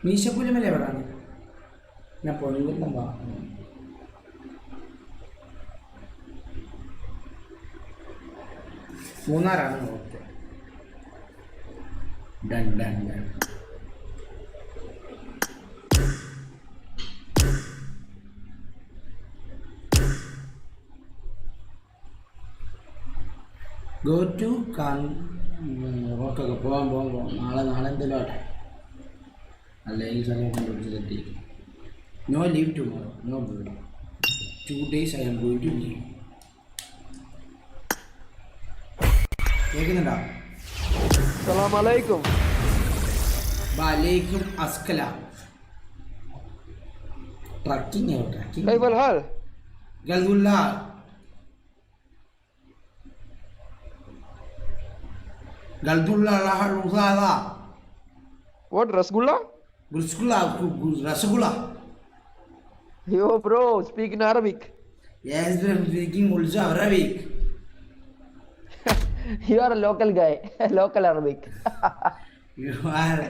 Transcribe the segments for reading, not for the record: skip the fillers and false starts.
മീശപ്പുലിമല എവിടാണ്? ഞാൻ പൊൻകുന്നം മൂന്നാറാണ്. Okay, done done done. Go to okay okay, പോകാം. നാളെ എന്തെങ്കിലും ആട്ടെ, അല്ലെങ്കിൽ സമയം കണ്ടുപിടിച്ച് തെറ്റി. No leave tomorrow, no bro. 2 days I am going to leave. കേൾക്കുന്നുണ്ടോ? അസ്സലാമലൈക്കും. വലൈക്കും അസ്സലാം. ട്രക്കിംഗ് كيف الحال؟ ഗൽഗുല്ല. ഗൽഗുല്ല റുസാദ. What, Rasgulla? ഗുസ്കുല്ല, rasgulla. Yo bro, speak in Arabic. Yes, bro, I'm speaking also Arabic. You are a local guy. Local Arabic. You are,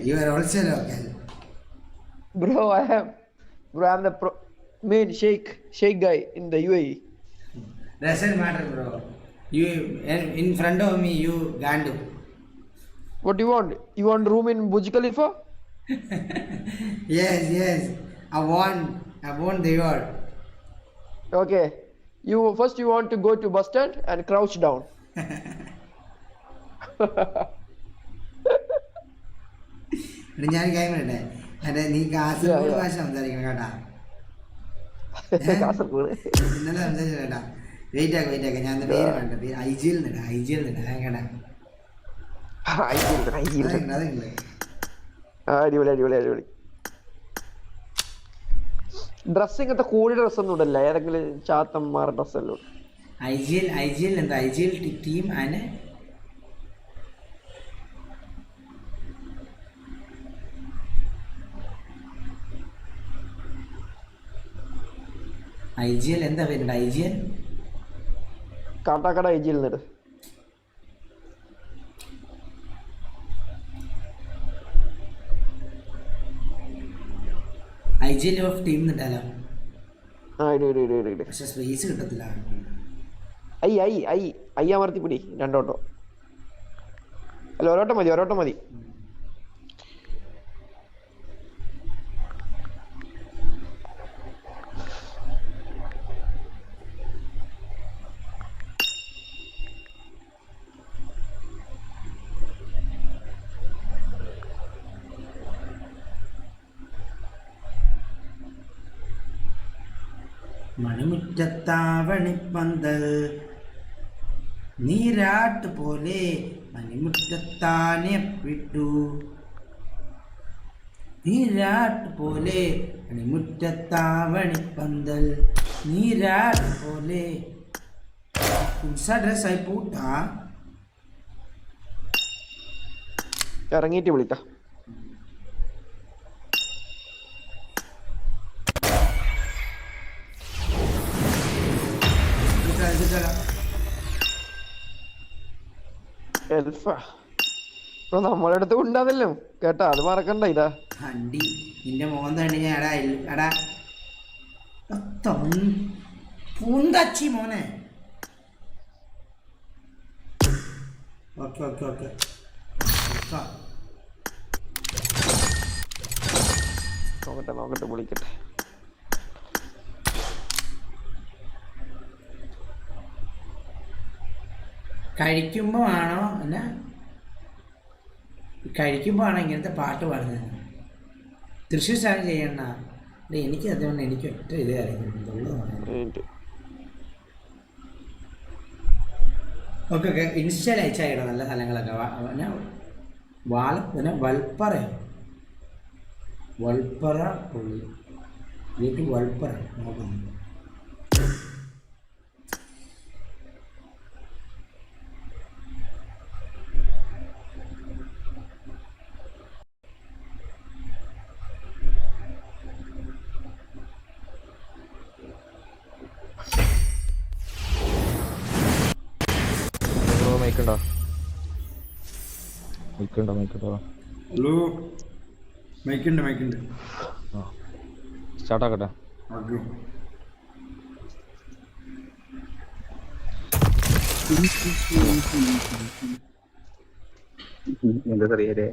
you are also local. Bro, I'm the main sheikh guy in the UAE. Doesn't matter, bro. You in front of me, you Gandu. What do you want? You want room in Burj Khalifa? Yes. I want the word. Okay. You want to go to bus stand and crouch down. ഞാൻ കേൾക്കട്ടെ. നീ കാസർഗോഡ് ഭാഷ സംസാരിക്കണം കേട്ടാ. കാസർഗോഡ് ഇന്നലെ സംസാരിച്ചു കേട്ടാ. Wait ആക്ക. ഞാൻ പേര് വേണ്ട, പേര് ഐജിയിൽ നിന്നിടാ കേട്ടാ. അടിപൊളി. ഡ്രസ് ഇങ്ങനത്തെ കൂടി ഡ്രസ് ഒന്നും ഇടല്ല, ഏതെങ്കിലും ചാത്തന്മാർ ഡ്രസ്സല്ലോ. ഐജിയിൽ എന്താ? ഐജിയിൽ ടീം ആണ്. ഐജിയിൽ എന്താ പേരുണ്ട്? ഐജിയിൽ കാട്ടാക്കട ഐജിയിൽ നിന്നിട്ട് ഐജിയിൽ ഓഫ് ടീം നിട്ടാലോ. ഇട്. പക്ഷെ സ്പേസ് കിട്ടത്തില്ല. ഐ അമർത്തിപ്പിടി രണ്ടോട്ടോ. അല്ല, ഒരോട്ടം മതി. മണിമുറ്റത്താവണിപ്പന്തൽ നീരാട്ട് പോലെ മണിമുറ്റത്താനെ വിട്ടു. നീരാട്ട് പോലെ മണിമുറ്റത്താവണിപ്പന്തൽ നീരാട്ട് പോലെ. ഡ്രസ്സായി പൂട്ടാ ഇറങ്ങിയിട്ട് വിളിക്കാം. നമ്മളെ അടുത്ത് ഉണ്ടാന്നല്ലോ കേട്ടാ, അത് മറക്കണ്ട. ഇതാ അണ്ടി നിന്റെ മോൻ തണ്ടി. ഞാൻ എടാ പൂന്തച്ചി മോനെ. ഓക്കെ നോക്കട്ടെ വിളിക്കട്ടെ. കഴിക്കുമ്പോൾ ആണോ ഇങ്ങനത്തെ പാട്ട് പാടുന്നത്? തൃശ്ശൂർ സ്റ്റാൻഡ് ചെയ്യണ എനിക്ക്. അതുകൊണ്ട് എനിക്ക് ഒറ്റ ഇത് അറിയുന്നത്. ഓക്കെ, ഇൻസ്റ്റയിൽ അയച്ചായിടാം നല്ല സ്ഥലങ്ങളൊക്കെ. വൾപ്പറ പുള്ളി വീട്ടിൽ വൾപ്പറ നോക്കുന്നു. മൈക്കുണ്ടോ? ഹലോ മൈക്കുണ്ട് സ്റ്റാർട്ടാക്കട്ടെ. ഓക്കെ എന്താ അറിയാലേ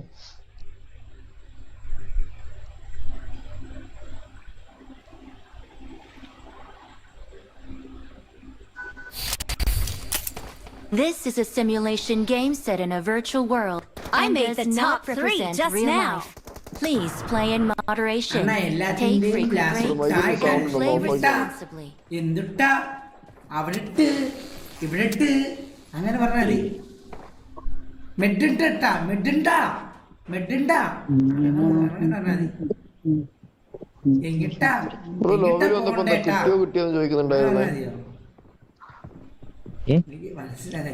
This is a simulation game set in a virtual world. I and made does the not top 3 represent just real now. life. Please play in moderation. Anna, Take എല്ലാത്തിന്റെയും frequent glass breaks താഴെ and play കാണുന്നുണ്ടോ? responsibly. എന്തിട്ടാ അവിടെ ഇട്ട് ഇവിടെ ഇട്ട് അങ്ങനെ പറഞ്ഞാൽ മെഡിണ്ടാ എങ്ങിട്ടാ bro ലോബിൽ വന്നപ്പോ എന്താ കിട്ടിയോന്ന് ചോദിക്കുന്നുണ്ടായിരുന്നു.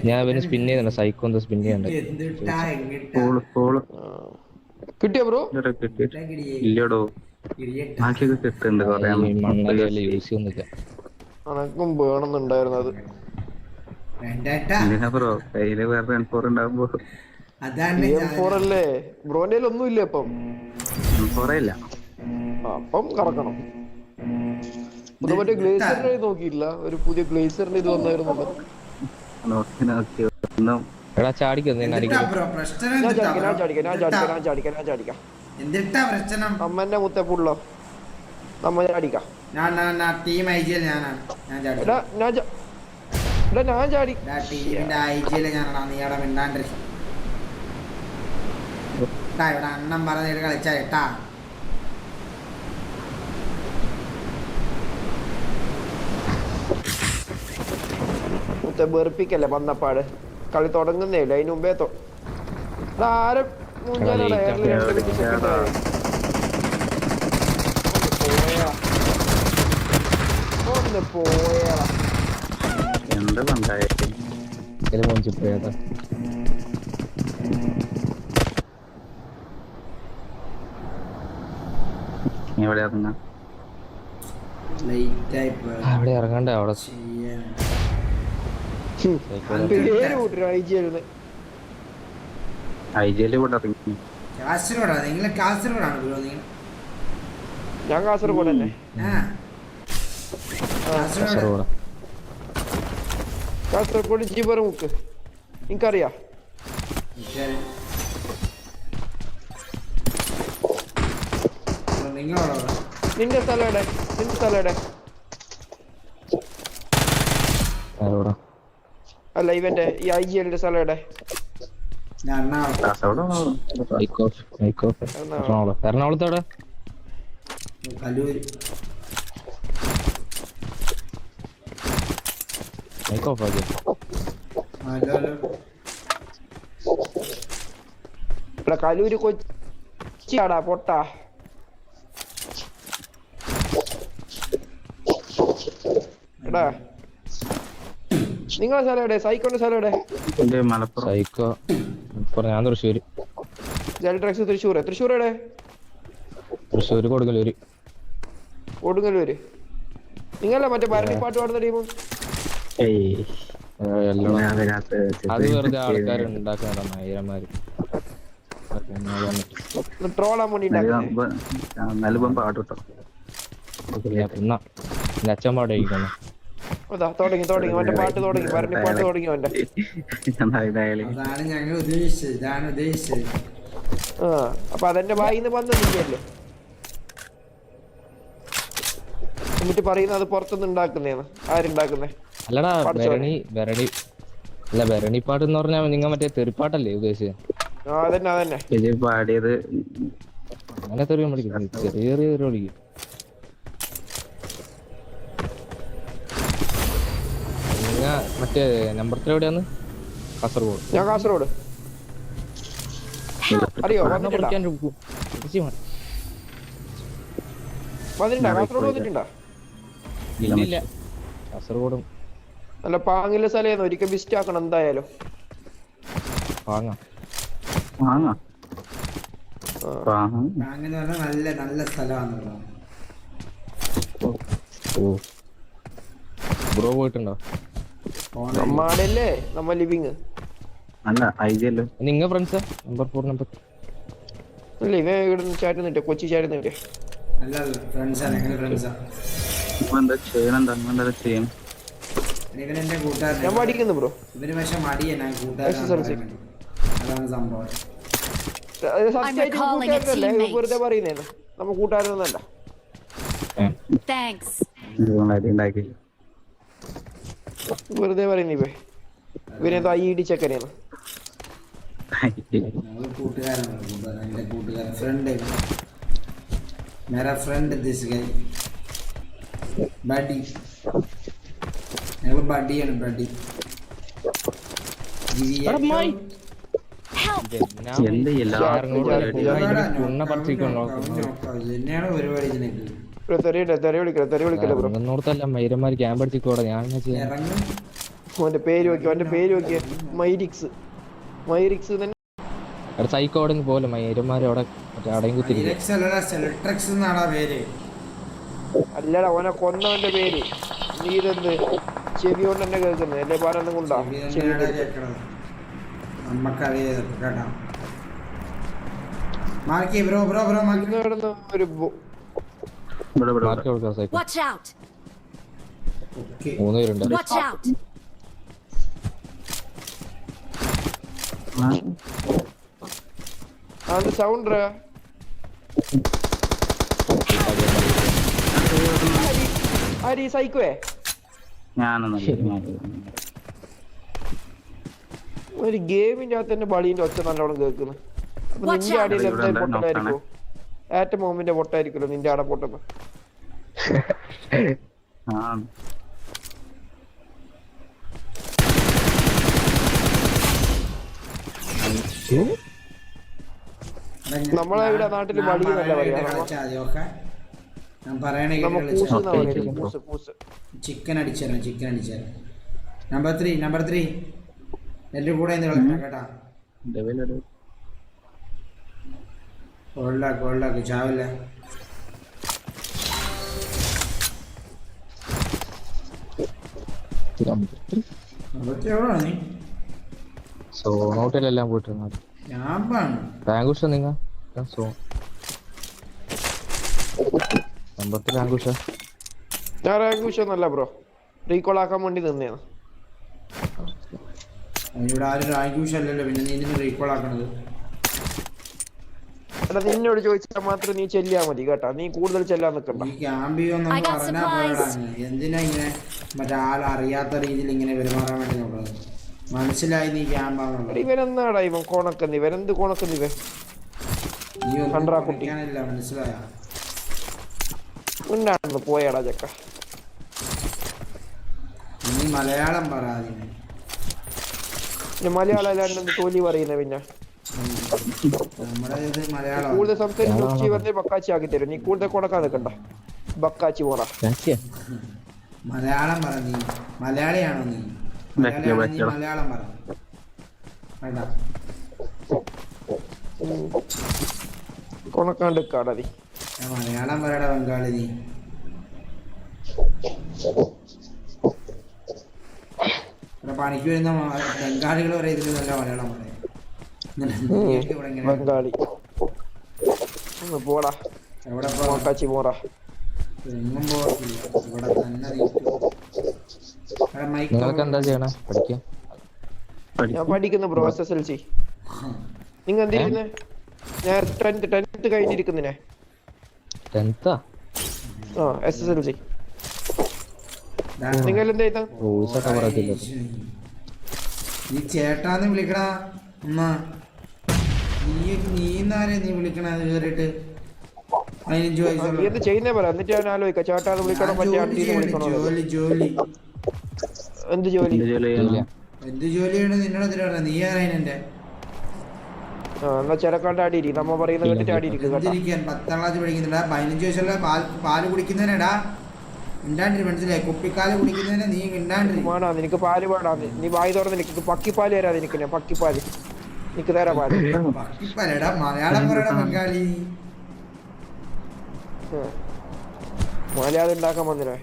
ഞാൻ പിന്നെ സ്പിൻ ചെയ്യുന്നുണ്ട്, സൈക്കോ എന്താ സ്പിൻ ചെയ്യണ്ട. എന്തിട്ടാ എങ്ങിട്ടാ കിട്ടിയോ ബ്രോ? ഇല്ലടോ ബാക്കിയൊക്കെ കിട്ടുന്നുണ്ട് കൊറേ മണ്ണൊക്കെ യൂസ് ചെയ്യുന്നില്ല. അനക്കും വേണമെന്നുണ്ടായിരുന്നു അത്. വേണ്ടാട്ടാ എന്തിനാ ബ്രോ കയ്യില് വേറെ M4 ഉണ്ടാകുമ്പോ അതാണ് M4 അല്ലേ ബ്രോന്റെ ഒന്നും ഇല്ല അപ്പം. M4 ഇല്ല. അപ്പം കറക്കണം. ഇത് മറ്റേ ഗ്ലേസറിന്റെ നോക്കിയില്ല, ഒരു പുതിയ ഗ്ലേസറിന്റെ ഇത് വന്നായിരുന്നല്ലോ. നോക്കി ഒന്നും എടാ ചാടിക്കോ, നിന്നെ അടിക്കുന്നു. ഞാൻ ചാടിക്കാം. എന്തിട്ടാ പ്രശ്നം? അമ്മന്റെ മുത്തെ പുള്ള നമ്മ ചാടിക്കാം. ടീം ഐജിയിൽ ഞാനാണ്. ഞാൻ ചാടി ഞാൻ ചാടി ടീമിന്റെ ഐജിയിൽ ഞാനാണ്. നീ അവിടെ മിണ്ടാണ്ടിരിക്കും. ഇവിടെ അണ്ണൻ പറഞ്ഞിട്ട് കളിച്ചാ കേട്ടാ. മുത്തെ വെറുപ്പിക്കല്ലേ വന്നപ്പാട്. കളി തുടങ്ങുന്നേല്ല, അതിന് മുമ്പേ ആരും ഒന്ന് പോയാ എന്താ പണ്ടായ പോയതാ. എവിടെ ഇറങ്ങാ ലൈറ്റായി പോയി. അവിടെ ഇറങ്ങണ്ടേ അവിടെ. പേര് കൂട്ടി ഐജിയില് ഇവിടെ ഇറങ്ങി. കാസർഗോഡാ? നിങ്ങള് കാസർഗോഡാണ് ബ്രോ? നിങ്ങൾ ഞാൻ കാസർഗോഡ് തന്നെ. കാസർഗോഡ് കാസർഗോഡ് ജീബർ മുക്ക് നിനക്കറിയാ? നിങ്ങളോടോ? നിന്റെ സ്ഥലം എവിടെ? അല്ല ഇവന്റെ ഈ IGL സ്ഥലം എവിടെ? എറണാകുളത്തോടെ കല്ലൂര്. ഇവിടെ കലൂര് കൊച്ചിയാടാ പൊട്ടാ. എടാ നിങ്ങളെ സ്ഥലം എവിടെ? സൈക്കോന്റെ സ്ഥലം എവിടെ? മലപ്പുറം. സൈക്കോ ഞാൻ തൃശ്ശൂര്. ജലട്രാക്സ് തൃശ്ശൂർ. തൃശ്ശൂർ എവിടെ? തൃശ്ശൂര് കൊടുങ്ങല്ലൂര്. കൊടുങ്ങല്ലൂര്. നിങ്ങളല്ലേ മറ്റേ ഭരണിപ്പാട്ട് പാടുന്ന ടീം? അത് വെറുതെ ആൾക്കാർ ഉണ്ടാക്കുന്ന നായരന്മാര് ട്രോളാൻ വേണ്ടി പാട്ടോ പിന്നെ അച്ഛൻ പാടിയിരിക്കുന്നു. അതാ തുടങ്ങി മറ്റേ പാട്ട് തുടങ്ങി, ഭരണിപ്പാട്ട് തുടങ്ങി അവന്റെ. അതാണ് ഞങ്ങൾ ഉദ്ദേശിച്ചത്. ഇതാണ് ഉദ്ദേശിച്ചത്. അപ്പൊ അതെന്റെ വായിന്ന് വന്നില്ലല്ലോ. എന്നിട്ട് പറയുന്നത് അത് പുറത്തുനിന്ന് ഉണ്ടാക്കുന്നേന്ന്. ആരുണ്ടാക്കുന്നേ? അല്ലടാ ഭരണിപ്പാട്ട് എന്ന് പറഞ്ഞാൽ നിങ്ങൾ മറ്റേ തെറിപ്പാട്ടല്ലേ ഉദ്ദേശിച്ചത്? അതന്നെ പാടിയത് അങ്ങനെ തെറി വിളിക്കും, ചെറിയ തെറി വിളിക്കും. മറ്റേ നമ്പർ എവിടെയാന്ന്? കാസർഗോഡ്. ഞാൻ കാസർഗോഡ്. അറിയോ? വന്നിട്ടുണ്ടാ കാസർഗോഡ്? വന്നിട്ടുണ്ടാ? ഇല്ല കാസർഗോഡും നല്ല പാങ്ങിലെ സ്ഥലം. ഒരിക്കൽ വിസിറ്റ് ആക്കണം എന്തായാലും. നല്ല നല്ല സ്ഥലമാണ്. ബ്രോ പോയിട്ടുണ്ടോ? നമ്മടല്ലേ നമ്മ ലിവിങ്. അല്ല ഐജിയല്ലോ. നിങ്ങ ഫ്രണ്ട്സാ? നമ്പർ 4 നമ്പർ അല്ല ഇവ ഇവിടെ ചാറ്റുന്നിട്ട് കൊച്ചി ചാറ്റുന്നിട്ട് അല്ല ഫ്രണ്ട്സാണ്, ഞങ്ങൾ ഫ്രണ്ട്സാണ്. ഇപ്പൊ എന്താ ചെയ്യണെന്താ എന്താ ചെയ്യണം? ഇവൻ എൻ്റെ കൂട്ടുകാരൻ. ഞാൻ പഠിക്കുന്നു ബ്രോ. ഇവന് പക്ഷെ മടിയാണ് കൂട്ടുകാരൻ, അതാണ് സംഭവം. സത്യമായിട്ട് കൂട്ടുകാരനല്ലേ വെറുതെ പറയുന്നേന്ന്, നമ്മ കൂട്ടുകാരനൊന്നല്ല. Thanks. ഉണ്ടാക്കി വെറുതെ പറയുന്ന ഇവനെന്തോ IED ചെക്കനെയാണ്. ഞങ്ങൾ കൂട്ടുകാരനാണ്, എൻ്റെ കൂട്ടുകാരൻ ഫ്രണ്ട്. മേരാ ഫ്രണ്ട് ദിസ് ഗൈ ബഡി. ഞങ്ങൾ ബഡിയാണ്, ബഡി. എന്ത് തന്നെയാണ് പരിപാടി ഇതിനൊക്കെ. തെറി വിളിക്കല ബ്രോ. ഒന്നോർത്തല്ല മൈരന്മാര് ക്യാമ്പ് അടിച്ചിക്കോടെ ഞാൻ ചെയ്യാം. ഇറങ്ങും. അവന്റെ പേര് നോക്കിയ മൈരിക്സ് തന്നെ. അവിടെ സൈക്കോടെ പോലെ മൈരന്മാര് അവിടെ മറ്റേ അടയും കുത്തിരിക്കും. ഇലക്സ് അല്ലടാ, സെലട്രക്സ് എന്നാടാ പേര്. അല്ലടാ അവനെ കൊന്നവന്റെ പേര്. നീ ഇതെന്ത് ചെവി കൊണ്ട് തന്നെ കേൾക്കുന്നത് അല്ലേ? പാരൊന്നും കൊണ്ടാ കേൾക്കണത് നമ്മക്കറിയാം കേട്ടോ. Marquee bro bro bro marquee. കിടന്ന് ഒരു മാർക്ക് കൊടുക്കാം സൈക്കോ. Watch out! ഓക്കേ 3 പേരുണ്ട്. Watch out! അത് സൗണ്ട് ആര് സൈക്കോയെ? ഒരു ഗെയിമിന്റെ അകത്ത് തന്നെ ബളീന്റെ ഒച്ച നല്ലോണം കേൾക്കുന്നു. അപ്പൊ നിന്റെ അടിയിൽ എന്തായാലും പൊട്ടനായിരിക്കും. ആറ്റം മോമിന്റെ പൊട്ടായിരിക്കുമല്ലോ നിന്റെ ആടെ പൊട്ടുന്നത്. നമ്മളെ ഇവിടെ നാട്ടില് ബളി എന്നല്ല പറയാ, ചിക്കൻ അടിച്ചാലോ, ചിക്കൻ അടിച്ചാലോ. നമ്പർ 3 എന്റെ കൂടെ കളിക്കണം കേട്ടാ. ഗോൾഡാക്ക് ചാവില്ല. എവിടാണ് നീ? സോണോട്ടിലെല്ലാം പോയിട്ടുണ്ട്. ഞാൻ പാണ് റാങ്കുഷ നിങ്ങ സോ നമ്പർ 3 റാങ്കുഷ. ഞാൻ റാങ്കുഷൊന്നല്ല ബ്രോ, റീകോൾ ആക്കാൻ വേണ്ടി നിന്നേന്ന്. ഇവിടെ ആരും റാങ്കുഷല്ലല്ലോ, പിന്നെ നീ നിന്ന് റീകോൾ ആക്കണത്. എടാ നിന്നോട് ചോദിച്ചാൽ മാത്രം നീ ചെല്ലിയാ മതി കേട്ടാ, നീ കൂടുതൽ ചെല്ലാൻ നിൽക്കണ്ട. ഈ ക്യാമ്പിയൊന്നും പറഞ്ഞാ പോയടാണ്. എന്തിനാ ഇങ്ങനെ മറ്റേ ആളറിയാത്ത രീതിയിൽ ഇങ്ങനെ പെരുമാറാൻ വേണ്ടി നോക്കുന്നത്? മനസ്സിലായി നീ ക്യാമ്പാന്നുള്ളത്. ഇവനെന്നാടാ ഇവൻ കോണക്കുന്ന, ഇവനെന്ത് കോണക്കുന്ന ഇവൻ? നീ കണ്ടാ ഒന്നും കുട്ടിക്കാനില്ല, മനസ്സിലായ? ഉണ്ടാണെന്ന് പോയാടാ ചക്ക. നീ മലയാളം പറയാ. മലയാളം അല്ലാണ്ട് തോലി പറയുന്ന പിന്നെ നമ്മുടെ ഇത് മലയാളം. കൂടുതൽ സംസാരിച്ച് പറഞ്ഞ ബക്കാച്ചി ആക്കി തരും. നീ കൂടുതൽ കൊണക്കാൻ നിൽക്കണ്ട. ബക്കാച്ചി പോറ മലയാളം പറ. നീ മലയാളിയാണോ? നീ മലയാളം പറ. കൊണക്കാണ്ട് കാടാ നീ. മലയാളം പറയടാ ബംഗാളി. നീ പണിക്ക് വരുന്ന ബംഗാളികൾ വരെ ഇതിൽ നല്ല മലയാളം പറയും. ബംഗാളി പോടാ, എവിടെ ബക്കാച്ചി പോറ. എങ്ങും പോകത്തില്ല, ഇവിടെ തന്നെ. നിങ്ങൾക്ക് എന്താ ചെയ്യണേ? പഠിക്കാൻ? ഞാൻ പഠിക്കുന്നു ബ്രോ, SSLC. നിങ്ങൾ എന്തിരിക്കുന്നെ? ഞാൻ 10th കഴിഞ്ഞിരിക്കുന്നിനെ. 10th SSLC. നിങ്ങൾ എന്താ? റൂൾസൊക്കെ പറയത്തില്ല. നീ ചേട്ടാന്ന് വിളിക്കണ ഉമ്മ. നീന്നാരെ നീ വിളിക്കണ കേറിട്ട് 15 വയസ്സുള്ള. എന്ത് ചെയ്യുന്നേ പറ, എന്നിട്ട് ഞാൻ ആലോചിക്കാം. ചേട്ടാന്ന് വിളിക്കണം, മറ്റേ അട്ടീന്ന് വിളിക്കണോ? ജോലി എന്ത് ജോലി? എന്ത് ജോലിയാണ് നിന്നോട് പറഞ്ഞ? നീ ആരായനെ? എന്നാ ചെറുക്കാണ്ട് ആടിയിരിക്കും. നമ്മ പറയുന്ന കേട്ടിട്ട് ആടിയിരിക്കും. 10ാം ക്ലാസ് പഠിക്കുന്നുണ്ടാ. 15 വയസ്സുള്ള പാല് കുടിക്കുന്നതിനെടാ ഇണ്ടാണ്ടി. മനസ്സിലായി? കുപ്പിക്കാല് കുടിക്കുന്നതിനെ നീ ഇണ്ടാണ്ടി വേണോ? നിനക്ക് പാല് വേണോ? നീ വായി തുറന്ന് നിനക്ക് പക്കിപ്പാല് തരാ. നിനക്ക് പക്കിപ്പാല് നിനക്ക് തരാ പാല്. പക്കിപ്പാലടാ, മലയാളം പറയടാ ബംഗാളി. മലയാളം ഉണ്ടാക്കാൻ വന്നില്ലേ?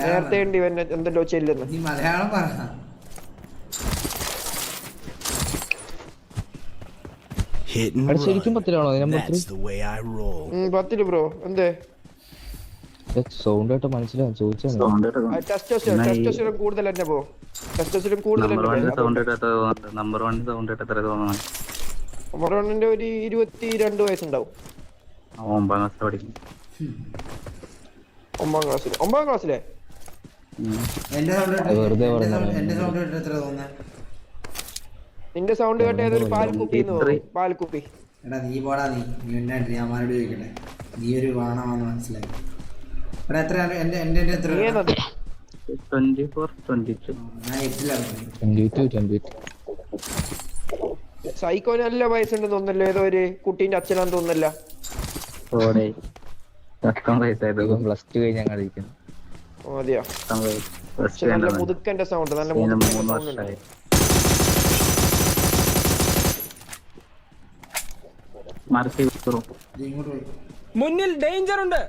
നേരത്തെ ഉണ്ട് ഇവൻ എന്തല്ലോ ചെല്ലുന്നു. നീ മലയാളം പറ. Hit and അത് ശരിക്കും run. പത്തിലാണോ number That's the way I roll. 10 bro എന്തേ 3? സൗണ്ട് ആയിട്ട് മനസ്സിലാവും ചോദിച്ചാണ്. സൗണ്ട് ടെസ്റ്റോസ്റ്ററോൺ കൂടുതൽ തന്നെ ബ്രോ. ടെസ്റ്റോസ്റ്ററോൺ കൂടുതൽ നമ്പർ തന്നെ. 1 സൗണ്ട് ഇട്ടാത്ത തോന്നുന്നുണ്ട്. നമ്പർ 1 സൗണ്ട് ഇട്ടാത്ത തോന്നുന്നു. മറോണിന്റെ ഒരു 22 വയസ്സുണ്ടാവും. 9ാം ക്ലാസ് പഠിക്കും. 9ാം ക്ലാസ്സിൽ. 9ാം ക്ലാസ്സിലെ എന്റെ സൗണ്ട് അത് വെറുതെ പറഞ്ഞതാണ്. എന്റെ സൗണ്ട് കേട്ടിട്ട് എത്ര തോന്നുന്നത്? നിന്റെ സൗണ്ട് കേട്ട ഏതൊരു പാൽക്കുപ്പി പാൽക്കുപ്പി. എടാ നീ പോടാ, നീ ഉണ്ടായിട്ട് ഞാൻ മാരോട് ചോദിക്കട്ടെ. നീ ഒരു വാണമാണെന്ന് മനസ്സിലായി. എടാ എത്ര എന്റെ എത്ര? നീ ഏതാ? 24 22. ഞാൻ 8ലാണ്. 22. സൈക്കോന് നല്ല വയസ്സുണ്ടെന്ന് തോന്നല്ലോ. ഏതോ ഒരു കുട്ടീന്റെ അച്ഛനാന്ന് തോന്നല്ല. ഓടെ 10 വയസ്സായത്. +2 കഴിഞ്ഞാൽ കളിക്കുന്നു. അതെയോ? പക്ഷെ നല്ല മുതുക്കന്റെ സൗണ്ട്. നല്ല 3 വർഷമായി. മുന്നിൽ ഡേഞ്ചർ ഉണ്ട്.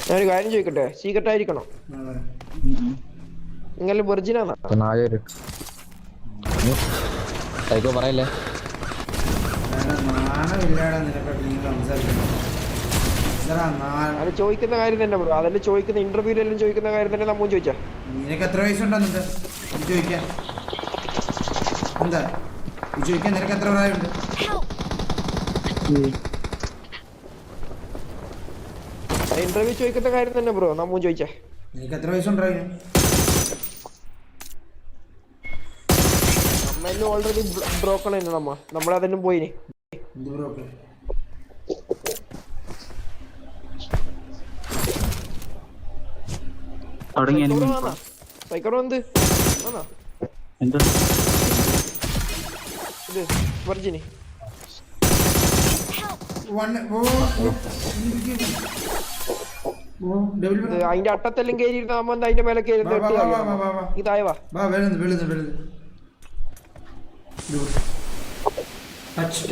ഞാനൊരു കാര്യം ചോദിക്കട്ടെ, സീക്രട്ട് ആയിരിക്കണോ? നിങ്ങൾ വെർജിനാണോ? സൈക്കോ പറയല്ലേ. നാണമില്ലാടാ നിനക്കൊക്കെ നീ സംസാരിക്കണം. അത് ചോദിക്കുന്ന കാര്യം തന്നെ ബ്രോ. അതല്ലേ ചോദിക്കുന്ന ഇന്റർവ്യൂലെല്ലാം ചോദിക്കുന്ന കാര്യം തന്നെ നമ്മളും ചോദിച്ചാ. നിനക്ക് എത്ര വയസ്സുണ്ടെന്നിട്ട് ചോദിക്കാൻ? എന്താ ചോദിക്കാൻ? നിനക്ക് എത്ര പ്രായമുണ്ട്? ഇന്റർവ്യൂ ചോദിക്കുന്ന കാര്യം തന്നെ ബ്രോ നമ്മളും ചോദിച്ചാ. നിനക്ക് എത്ര വയസ്സുണ്ടായിരുന്നു? നമ്മെല്ലാം ഓൾറെഡി ബ്രോക്കൺ തന്നെ. നമ്മളതെല്ലാം പോയിന്. എന്ത് ബ്രോക്കർ? സൈക്കോ എന്ത് ആണോ ഇത് വെർജിനി? അതിന്റെ അട്ടത്തെല്ലാം കയറിയിരുന്ന നമ്മ അതിന്റെ മേലെ ഇതായവാ.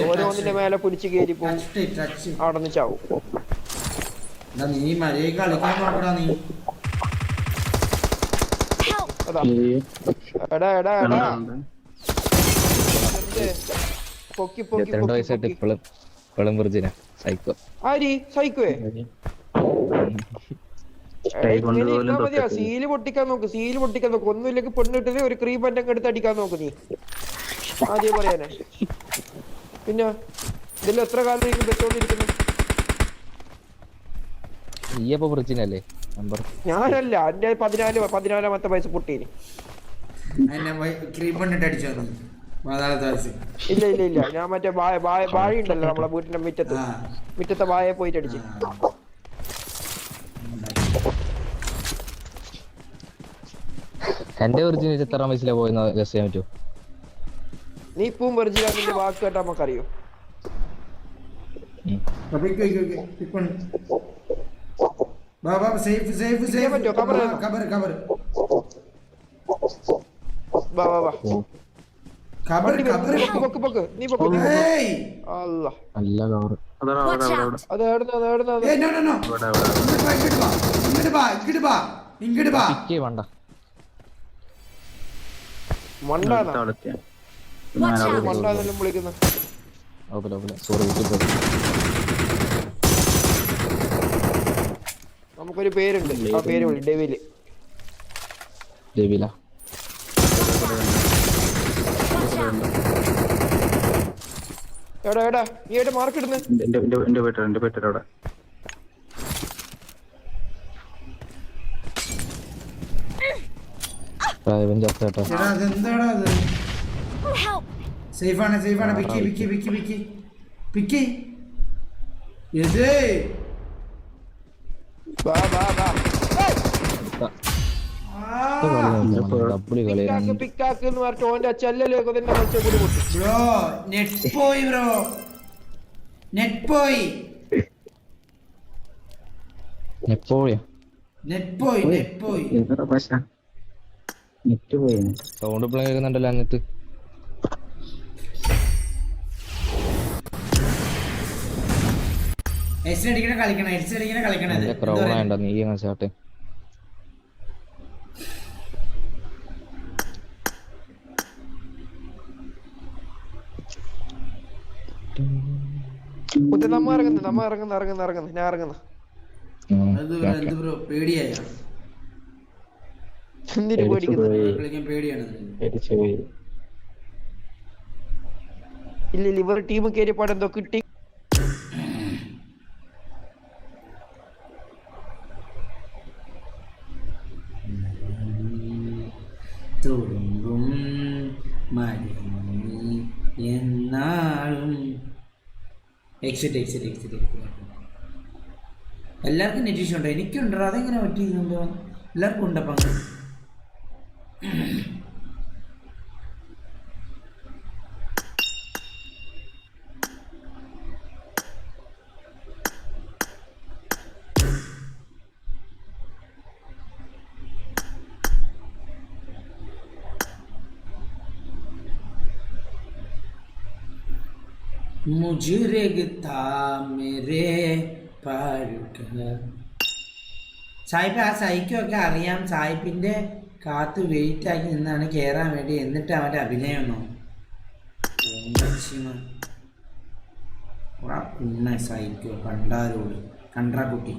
ഓരോന്നിന്റെ മേലെ പിടിച്ച് കയറി അവിടെ നിന്ന് ചാവും. നീ മഴയെ കളിക്കാൻ നോക്കടാ നീ. അതാ എടാ എടാ എടാ പൊക്കി പൊക്കി 22 വയസ്സായിട്ട് ഇപ്പോഴും വെർജിനാ സൈക്കോ. ആരി സൈക്കോയെ? മതിയാ. സീല് പൊട്ടിക്കാൻ നോക്ക്. ഒന്നുമില്ലെങ്കിൽ പെണ്ണിട്ടത് ഒരു ക്രീം പറ്റൊക്കെ എടുത്ത് അടിക്കാൻ നോക്ക് നീ. ആദ്യം പറയാനേ. പിന്നെ ഇതിൽ എത്ര കാലം നീ വെച്ചോണ്ടിരിക്കുന്നു? നീയപ്പോ വെർജിനല്ലേ നമ്പർ? ഞാനല്ല. എന്റെ 14 വയസ്സ് പൊട്ടീന്. ഇല്ല ഇല്ല ഇല്ല. ഞാൻ മറ്റേ വാഴ ഉണ്ടല്ലോ നമ്മളെ വീട്ടിന്റെ മുറ്റത്തെ വാഴയെ പോയിട്ട് അടിച്ച്. എന്റെ വെർജിന് 8 വയസ്സിലാ പോയെന്ന് ഗസ് ചെയ്യാൻ പറ്റുമോ? നീ ഇപ്പം വെർജിനാന്റെ വാക്ക് കേട്ടാ നമുക്കറിയോ? നമുക്കൊരു പേരുണ്ട്. ആ പേര് വിളി. ഡെവില്. ഡെവില എടാ എടാ നീ ആയിട്ട് മാർക്ക് ഇടുന്നു. എന്റെ പേട്ടവിടെ സേഫാണ്. പിക്കി പിക്കാക്ക് എന്ന് പറഞ്ഞിട്ട് ഓന്റെ ചെല്ലലേക്ക് തന്നെ മത്സ്യം ബ്രോ. നെറ്റ് പോയി ബ്രോ. സൗണ്ട് പ്ലേ കേൾക്കുന്നുണ്ടല്ലോ അങ്ങത്ത്. ക്രൗണ നീ ചാട്ടെ. മുത്തേ നമ്മ ഇറങ്ങുന്നു ഞാൻ ഇറങ്ങുന്നു. അത് എന്ത് ബ്രോ പേടിയായ എന്തിനു പേടിക്കുന്നത്? കളിക്കാൻ പേടിയാണ് ഇല്ല ഇവർ ടീം കയറിയപ്പാട് എന്തോ കിട്ടി. തുളുമ്പും മരുങ്ങി എന്നാളും എക്സിറ്റ് എല്ലാവർക്കും നെറ്റ് ഇഷ്യൂ ഉണ്ടോ? എനിക്കുണ്ടോ? അതെങ്ങനെ പറ്റിയിരുന്നുണ്ടോ? എല്ലാവർക്കും ഉണ്ടപ്പം मुझे रेगता मेरे സായിപ്പ് ആ സൈക്കൊക്കെ അറിയാം. സായിപ്പിൻ്റെ കാത്ത് വെയിറ്റ് ആക്കി നിന്നാണ് കയറാൻ വേണ്ടി. എന്നിട്ട് അവൻ്റെ അഭിനയമൊന്നോ കുണ്ണ സൈക്കോ കണ്ടാരോട് കണ്ട്രാക്കുട്ടി.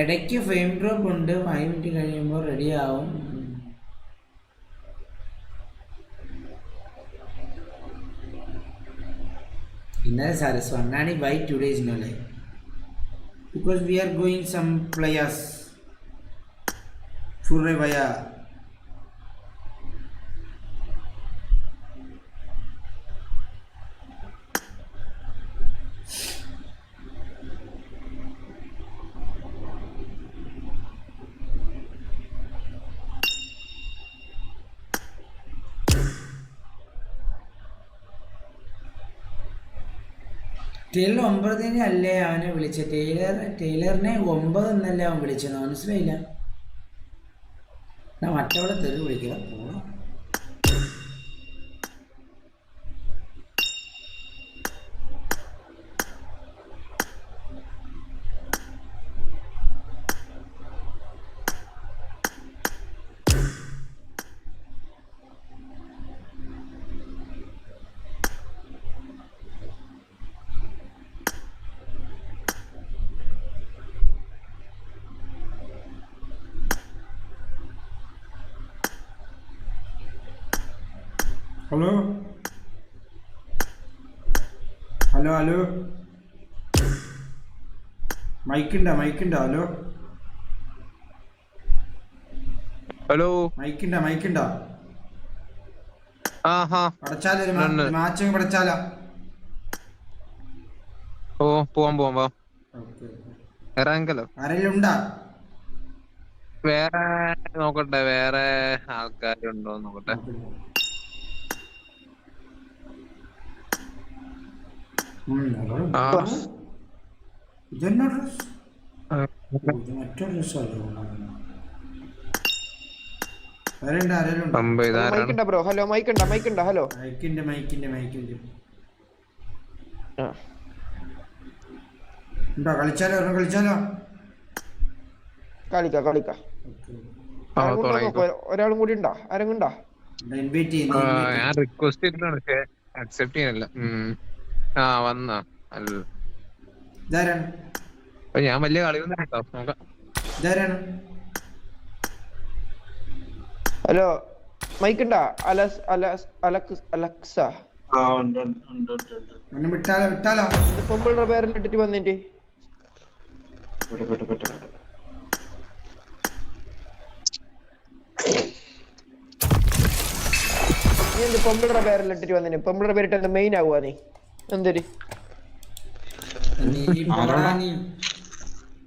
ഇടയ്ക്ക് ഫ്രെയിം ഡ്രോപ്പ് ഉണ്ട്. 5 മിനിറ്റ് കഴിയുമ്പോൾ റെഡിയാവും. ഇന്നലെ സണ്ണാണി ബൈ 2 days ഇന്നലെ because we are going some players Surabaya. Tyler 9 അല്ലേ അവനെ വിളിച്ചത്? ടൈലറിനെ 9 എന്നല്ലേ അവൻ വിളിച്ചത്? മനസ്സിലായില്ല. ഞാൻ മറ്റവിടെ തെറി വിളിക്കുക പോണം. ഹലോ മൈക്കുണ്ടോ? ഹലോ മൈക്കുണ്ടോ? പടച്ചാലോ മാച്ച് പടച്ചാലോ? ഓ പോവാം ഇറങ്ങല്ലോ. ആരെങ്കിലും ഉണ്ടാ? വേറെ നോക്കട്ടെ, വേറെ ആൾക്കാരുണ്ടോ നോക്കട്ടെ. ഇതെന്നാ ഡ്രസ്? മറ്റൊരു ഡ്രസ്സല്ലോ. ബ്രോ ഹലോ മൈക്കുണ്ടോ? ഹലോ മൈക്കിന്റെ ഉണ്ടോ? കളിച്ചാലോ? കളിക്കാം. ഒരാളും കൂടി ഉണ്ടോ? ആരെങ്കിലും ഞാൻ റിക്വസ്റ്റ് ചെയ്തിട്ടാണ് പക്ഷെ അക്സെപ്റ്റ് ചെയ്യാനില്ല. വന്നാ ഞാൻ വലിയ കളിയൊന്നും കേട്ടോ. നോക്കാം. ഹലോ മൈക്കുണ്ടാ? അലക്സ പെമ്പിളുടെ പേരിലിട്ടിട്ട് വന്നിട്ട് നീ എന്ത് പെമ്പിളുടെ പേരിലിട്ടിട്ട് വന്നിട്ട്? പെമ്പിളുടെ പേരിട്ട് എന്താ മെയിൻ ആവുക? നീ എന്തൊരു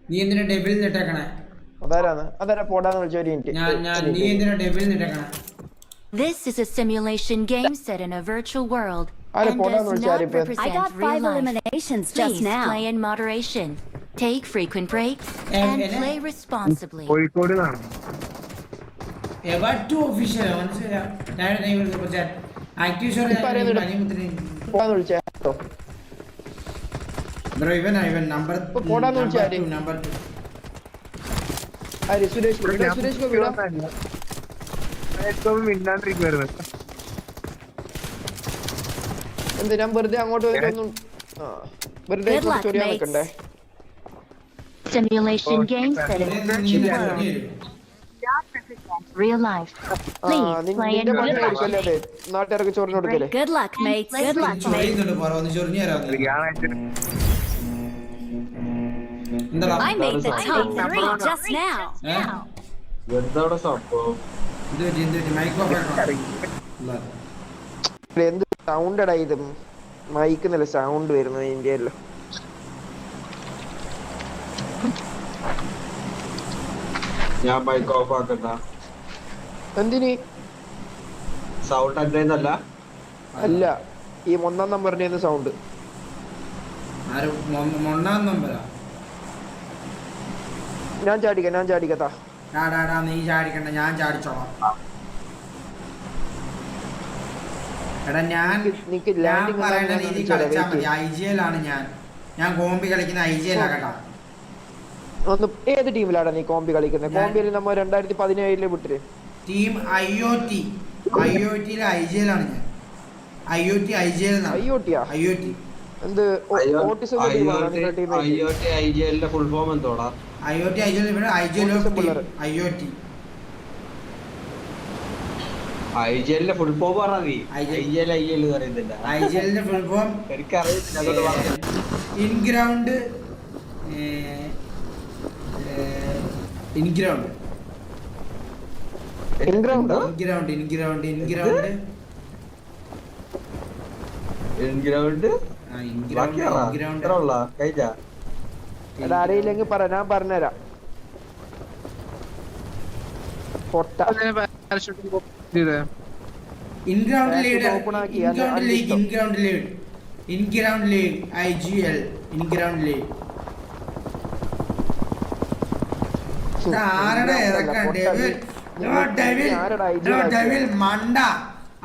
നീ എന്തിനാ ഡബിൾ നിട്ടേക്കണേ? അതാരാ പോടാന്ന് വിളിച്ചോരി. നീ എന്തിനാ double നിട്ടേക്കണേ? This is a simulation game set in a virtual world and and does not represent I got 5 real life. eliminations just Please now. play in moderation, take frequent breaks, and play responsibly. Kozhikode കാണും. Official ഇവൻ number Suresh മിണ്ടാണ്ടിരിക്കുവായിരുന്നു. എന്ത് ഞാൻ വെറുതെ അങ്ങോട്ട് വന്നിട്ടൊന്നും വെറുതെ Good luck, ചൊറിയാൻ mates. നിൽക്കണ്ടേ? Simulation game set in virtual world. Real life. Please play in നിന്റെ പണി real life. ആയിരിക്കല്ലേ അത് നാട്ടുകാർക്ക് ചോറിന് കൊടുക്കല്ലേ? Good luck, mates. Good luck, mates. ചൊറിയുന്നുണ്ട് പറ ഒന്ന് ചൊറിഞ്ഞു തരാം എന്താ I made the top 3 just now. എന്താണ് സംഭവം? എന്ത് പറ്റി മൈക്രോഫോൺ എന്ത് സൗണ്ടടാ ഇത്? മൈക്ക് നല്ല സൗണ്ട് വരുന്നത് ഇന്ത്യയിലോ. ഞാൻ മൈക്ക് ഓഫ് ആക്കണ്ട. എന്തിന്? സൗണ്ട് അല്ല. അല്ല, ഈ 1 നമ്പറിന്റെ സൗണ്ട്. ആര് മൊണ്ണാം നമ്പരാ? ഞാൻ ചാടിക്കത്താ. നീ ചാടിക്കണ്ട, ഞാൻ ചാടിച്ചോളാം. എടാ ഞാൻ പറയണ രീതി കളിച്ചാ മതി. IGL ആണ് ഞാൻ കോമ്പി കളിക്കുന്ന IGL ആകട്ടാ. ഒന്ന് ഏത് ടീമിലാണ് നീ കോമ്പി കളിക്കുന്നത്? കോമ്പിയിൽ നമ്മ 2017 വിട്ടിട്ട് ടീം IoT IGL ആണ് ഞാൻ. IoT എന്ത് ഓട്ടിസം IGL ഫുൾ ഫോം എന്തോടാ? IoT ഇവിടെ IGL IoT IGL full form പറഞ്ഞാ നീ. IGL പറയുന്നില്ല. IGL ഫുൾ ഫോം എനിക്കറിയില്ല. ഇൻഗ്രൗണ്ട് അറിയില്ലെങ്കിൽ പറ, ഞാൻ പറഞ്ഞുതരാം. ഇൻഗ്രൗണ്ട് ലീഡ് IGL ഇൻഗ്രൗണ്ട് ലീഡ്. ആരുടെ ഇറക്കാൻ ഡെവിൽ മണ്ട.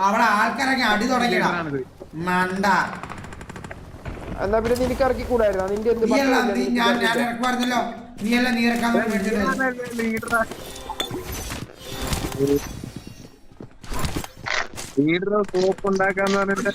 അവിടെ ആൾക്കാരൊക്കെ അടി തുടങ്ങിയടാ മണ്ട. എന്നാ പിന്നെ നിനക്ക് ഇറക്കി കൂടായിരുന്നോ? നിന്റെ എന്ത് ഞാൻ ഇറക്കുമായിരുന്നല്ലോ. നീ ഇറക്കാൻ ലീഡർ സോപ്പ് ഉണ്ടാക്കാന്ന് പറഞ്ഞിട്ട്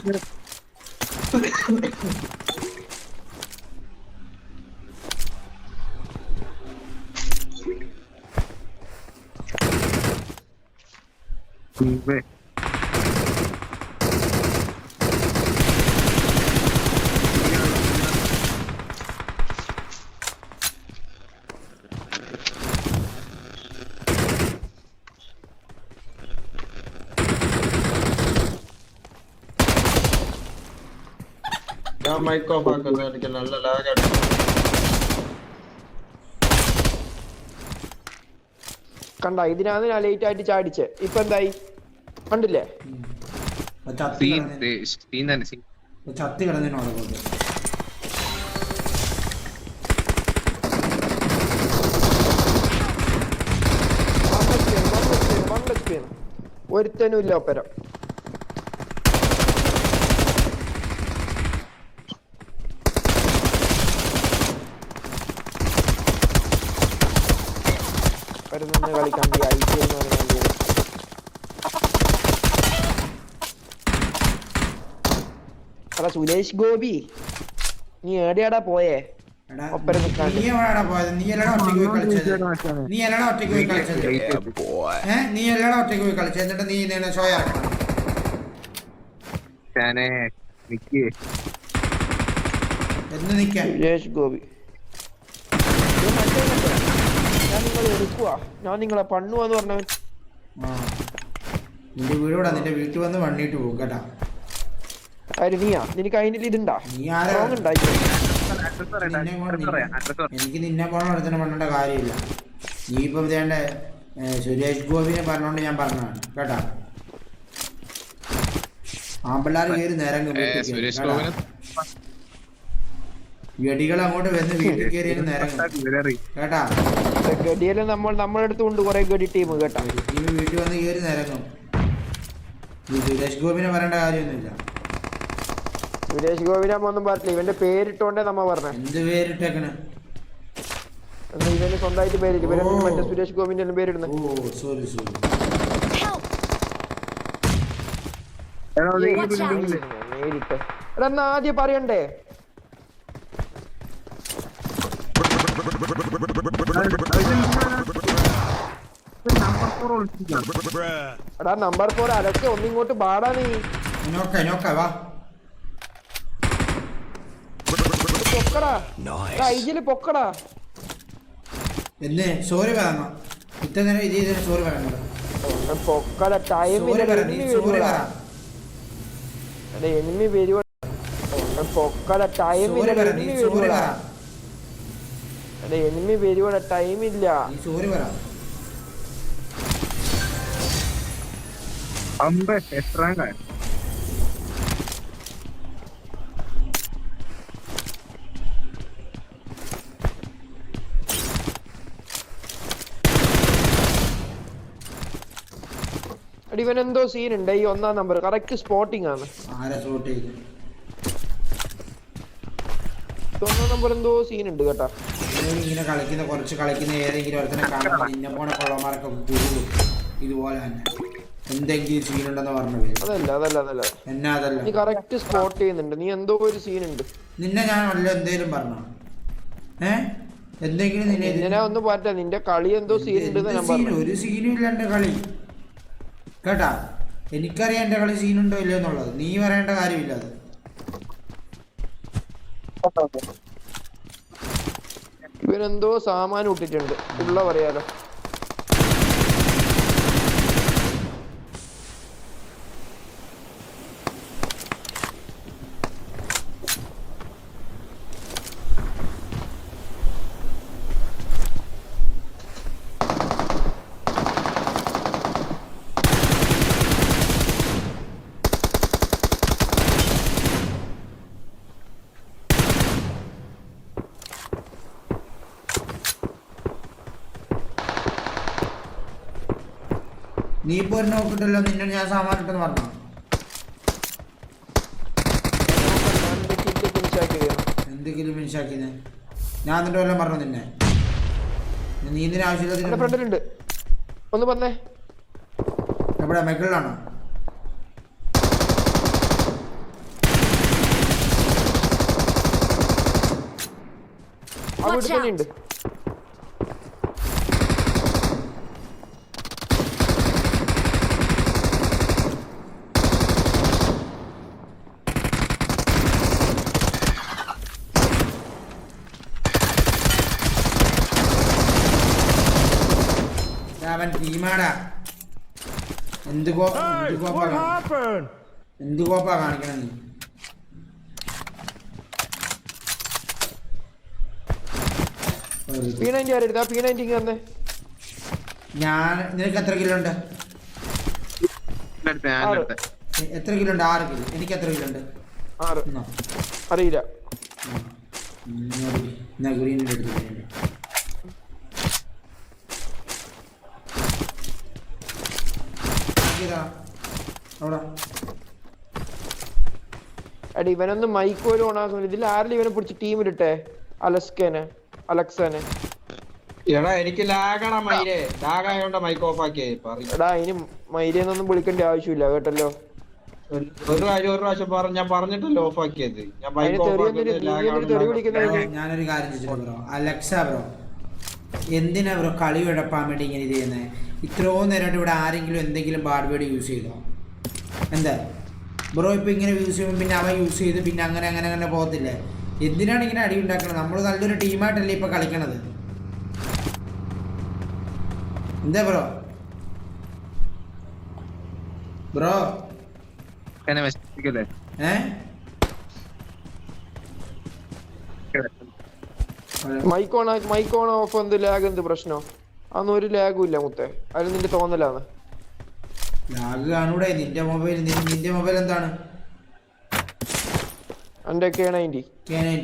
ഞാൻ മൈക്ക് ഓഫ് ആക്കുന്നു. എനിക്ക് നല്ല ലാഗാണ്. കണ്ട, ഇതിനാണ് ഞാൻ ലേറ്റ് ആയിട്ട് ചാടിച്ചേ. ഇപ്പൊ എന്തായി കണ്ടില്ലേ? ചത്തി കിടന്നതിനോട് ഒരുത്തനും ഇല്ല ഒപ്പരം. കളിക്കാൻ അല്ല സുരേഷ് ഗോപി, നീ എവിടെയാടാ പോയേ? ഒപ്പരം നിൽക്കാണ്ട് നീ എല്ലാടാ ഒറ്റയ്ക്ക് പോയി കളിച്ചത്. എന്നിട്ട് നീ ഷോ ഇറക്കണം. എന്ന് നിക്കാൻ സുരേഷ് ഗോപി, ഞാൻ നിങ്ങളെ എടുക്കുവാ, ഞാൻ നിങ്ങളെ പണ്ണുവാന്ന് പറഞ്ഞവൻ. നിന്റെ വീടോടാ, നിന്റെ വീട്ടിൽ വന്ന് വണ്ണിട്ട് പോകും കേട്ടാ. ആര് നീയാ? നിനക്ക് അതിന്റെ ഇതുണ്ടാ? എനിക്ക് നിന്നെ പോണ അടുത്തന്നെ പണ്ണേണ്ട കാര്യമില്ല. നീ ഇപ്പം ഇതേണ്ട സുരേഷ് ഗോപിനെ പറഞ്ഞോണ്ട് ഞാൻ പറഞ്ഞതാണ് കേട്ടാ. ആമ്പിള്ളാർ കയറി നേരം ഗഡികൾ അങ്ങോട്ട് വന്ന് വീട്ടിൽ കയറി നേരം കേട്ടാ. ഗഡിയെല്ലാം നമ്മുടെ അടുത്തുണ്ട് കുറെ ഗഡി ടീം കേട്ടാ. ടീം വീട്ടിൽ വന്ന് കയറി നേരങ്ങും. സുരേഷ് ഗോപിനെ പറയേണ്ട കാര്യമൊന്നുമില്ല. സുരേഷ് ഗോപിനാമൊന്നും പറഞ്ഞില്ല, ഇവന്റെ പേരിട്ടോണ്ടേ നമ്മ പറഞ്ഞ. എന്ത് പേരിട്ടേക്കണ്? ഇവന് സ്വന്തമായിട്ട് പേരില്ല. ഇവരെ മറ്റേ സുരേഷ് ഗോപിന്റെ പേരിടുന്നത്. ഓ സോറി. Watch out! നേരിട്ട് എടാ എന്നാ ആദ്യം പറയണ്ടേ? നമ്പർ 4 ഒളിച്ചിരിക്കാം. എടാ നമ്പർ 4 അലക്സ് ഒന്നിങ്ങോട്ട് പാടാ നീ. നോക്ക വാ. പൊക്കടാ ഐജില് പൊക്കടാ. എന്ന് സോറി പറയാമോ? ഇത്ര നേരം ഇത് ചെയ്തതിന് സോറി പറയണ്ട. പൊക്കട ടൈമില്ല. എനിമി വരുവ. പൊക്കട ടൈമില്ല. എനിമി വരുവ ടൈമില്ല. സോറി പറ. അമ്പ എത്രാങ്ക ഇവനെന്തോ സീൻ ഉണ്ട്. ഈ 1-ാം നമ്പർ കറക്റ്റ് സ്പോട്ടിങ് ആണ്. ആരാ ഷോട്ട് ചെയ്തു? 1-ാം നമ്പർ എന്തോ സീൻ ഉണ്ട് കേട്ടാ. ഇങ്ങനെ കുറച്ച് കളിക്കുന്ന ഏതെങ്കിലും ഒരുത്തനെ കാണുമ്പോൾ നിന്നെ പോണ കൊള്ളമാരൊക്കെ കുരുവും ഇതുപോലെ തന്നെ എന്തെങ്കിലും സീനുണ്ടെന്ന് പറഞ്ഞത്. അതല്ല എന്നാ അതല്ല, നീ കറക്റ്റ് സ്പോട്ട് ചെയ്യുന്നുണ്ട്. നീ എന്തോ ഒരു സീൻ ഉണ്ട്. നിന്നെ ഞാൻ വല്ല എന്തേലും പറഞ്ഞോ? എന്തെങ്കിലും നിന്നെ ഒന്നും പറ്റാ. നിന്റെ കളി എന്തോ സീൻ ഉണ്ട്. ഒരു സീനും ഇല്ല എന്റെ കളി കേട്ടാ. എനിക്കറിയാം എന്റെ കളി സീനുണ്ടോ ഇല്ലയോ എന്നുള്ളത്. നീ പറയേണ്ട കാര്യമില്ല അത്. ഇവനെന്തോ സാമാനം ഇട്ടിട്ടുണ്ട് ഉള്ള പറയാലോ. നീ ഇപ്പൊ ഒരു നോക്കിട്ടല്ലോ. നിന്നെ ഞാൻ സാമാനം ഇട്ടെന്ന് പറഞ്ഞോ? എന്തെങ്കിലും ഫിനിഷാക്കിയത് ഞാൻ എന്നിട്ട് വല്ലതും പറഞ്ഞു നിന്നെ? നീ ഇതിന് ആവശ്യമില്ല. ഫ്രണ്ടിലുണ്ട്. ഒന്ന് പറഞ്ഞേ. എവിടെ മൈക്കിളിലാണോ? അവിടെ തന്നെ ഉണ്ട്. അവൻ ടീമാടാ. എന്ത് കോപ്പാ കാണിക്കണ നീ? P90 ആരെടുത്താ? P90 തന്നെ. ഞാൻ നിനക്ക് എത്ര കിലോ ഉണ്ട്? എത്ര കിലോ ഉണ്ട്? 6 കിലോ. എനിക്ക് എത്ര കിലോ ഉണ്ട്? 6. അറിയില്ല. അടി ഇവനൊന്ന് മൈക്കോല് ഓണാക്കുന്നില്ല. ഇതിൽ ആരിലും ഇവനെ പിടിച്ച് ടീമിലിട്ടെ. അലക്സനെ. എടാ എനിക്ക് ലാഗാണ് മൈരേ. ലാഗായോണ്ട് മൈക്ക് ഓഫ് ആക്കിയേ. എടാ ഇനി മൈരേന്നൊന്നും വിളിക്കേണ്ട ആവശ്യമില്ല കേട്ടല്ലോ. ഒരു പ്രാവശ്യം ഞാൻ പറഞ്ഞിട്ടല്ലോ ഓഫ് ആക്കിയത്. ഞാൻ മൈക്ക് ഓഫ് ഞാനൊരു കാര്യം ചോദിച്ചു ബ്രോ. അലക്സ ബ്രോ എന്തിനാ ബ്രോ കളി ഉഴപ്പാൻ വേണ്ടി ഇങ്ങനെ ഇത് ചെയ്യുന്നത്? ഇത്രയും നേരമായിട്ട് ഇവിടെ ആരെങ്കിലും എന്തെങ്കിലും ബാഡ് വേർഡ് യൂസ് ചെയ്തോ? എന്താ ബ്രോ ഇപ്പൊ ഇങ്ങനെ യൂസ് ചെയ്യുമ്പോൾ പിന്നെ അവൻ യൂസ് ചെയ്ത് പിന്നെ അങ്ങനെ പോകത്തില്ലേ? എന്തിനാണ് ഇങ്ങനെ അടി ഉണ്ടാക്കുന്നത്? നമ്മൾ നല്ലൊരു ടീമായിട്ടല്ലേ ഇപ്പൊ കളിക്കണത്. എന്താ ബ്രോ മൈക്ക് ഓൺ ഓഫ് എന്ത് ലാഗ് എന്ത് പ്രശ്നം? അതൊന്നും ഒരു ലാഗും ഇല്ല മുത്തേ. അതിൽ നിന്റെ തോന്നലാണ്. ലാഗ് കാണൂടെ? നിന്റെ മൊബൈൽ എന്താണ്? എന്റെ K90.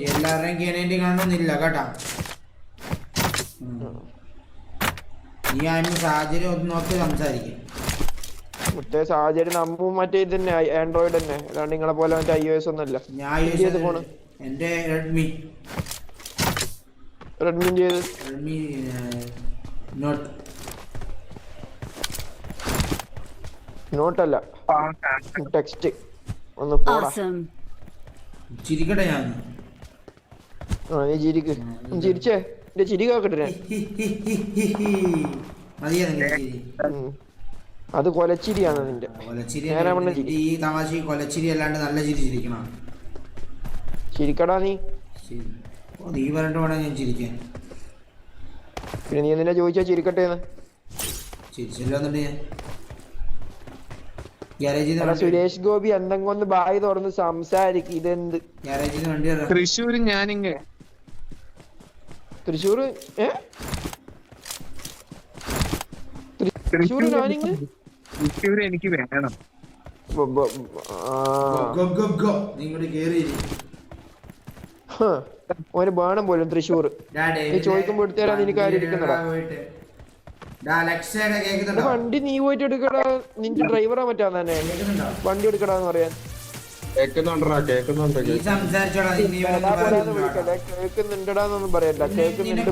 എല്ലാവരുടെയും K90 കാണണമെന്നില്ല കേട്ടാ. നീ ആരും സാഹചര്യം ഒന്ന് നോക്കി സംസാരിക്കും. മറ്റേ സാഹചര്യം നമ്മ മറ്റേ ഇത് തന്നെ ആൻഡ്രോയിഡ് തന്നെ. അല്ലാണ്ട് നിങ്ങളെ പോലെ മറ്റേ iOS ഒന്നല്ല. ഞാൻ യൂസ് ഫോൺ എന്റെ റെഡ്മി നോട്ട് നോട്ടല്ല ടെക്സ്റ്റ് ഒന്ന് പോടാ. Awesome. ചിരിക്കട്ടെ ഞാൻ. നീ ചിരിക്ക് ചിരിച്ചേ എന്റെ ചിരി കേക്കട്ടെ. മതിയാ നിന്റെ ചിരി. അത് കൊലച്ചിരിയാണ് നിന്റെ. കൊലച്ചിരി നേരാവണ്ണം ചിരി. ഈ തമാശ കൊലച്ചിരി അല്ലാണ്ട് നല്ല ചിരി ചിരിക്കണം. ചിരിക്കടാ നീ. ഓ നീ പറഞ്ഞിട്ട് വേണം ഞാൻ ചിരിക്കാൻ. പിന്നെ നീ എന്തിനാ ചോദിച്ചാ ചിരിക്കട്ടേന്ന്? ചിരിച്ചില്ല എന്നിട്ട് ഞാൻ ഗ്യാരേജിൽ നിന്ന് സുരേഷ് ഗോപി എന്തെങ്കിലും ഒന്ന് ബായി തുറന്ന് സംസാരിക്കും. ഇതെന്ത് ഗ്യാരേജിൽ നിന്ന് വണ്ടി വരാം. തൃശ്ശൂര് ഞാനിങ്ങ തൃശ്ശൂർ തൃശ്ശൂർ ഞാനിങ് തൃശ്ശൂര് എനിക്ക് വേണം. നിങ്ങോട്ട് കേറി ഓന് വേണം പോലും തൃശ്ശൂർ. നീ ചോദിക്കുമ്പോ എടുത്തേരാ നിനക്ക് ആരും ഇരിക്കുന്നടാ. വണ്ടി നീ പോയിട്ട് എടുക്കടാ. നിന്റെ ഡ്രൈവറാ പറ്റാൻ തന്നെ വണ്ടി എടുക്കടാന്ന് പറയാൻ. കേക്കുന്നുണ്ടടാന്നൊന്നും പറയണ്ട. കേക്കുന്നുണ്ട്